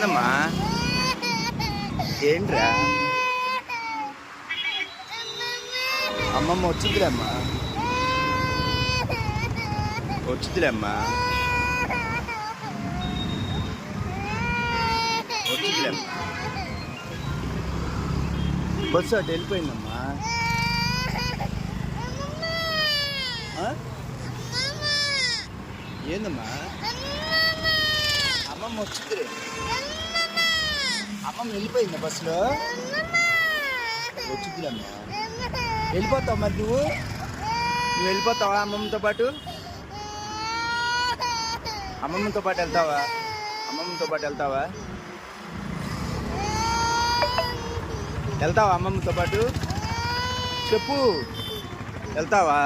ఏందమ్మా? ఏంట్రా? అమ్మమ్మ వచ్చిద్దిలేమ్మా, వచ్చిద్దిలేమ్మా, వచ్చిద్దిలేమ్మా. బస్సు అటు వెళ్ళిపోయిందమ్మా. ఏందమ్మా? అమ్మమ్మ వచ్చిద్దిలే. అమ్మమ్మ వెళ్ళిపోయిందా బస్సులో? వచ్చిద్దిలేమ్మా. వెళ్ళిపోతావు మరి నువ్వు వెళ్ళిపోతావా అమ్మమ్మతో పాటు? అమ్మమ్మతో పాటు వెళ్తావా? అమ్మమ్మతో పాటు వెళ్తావా? వెళ్తావా అమ్మమ్మతో పాటు? చెప్పు, వెళ్తావా?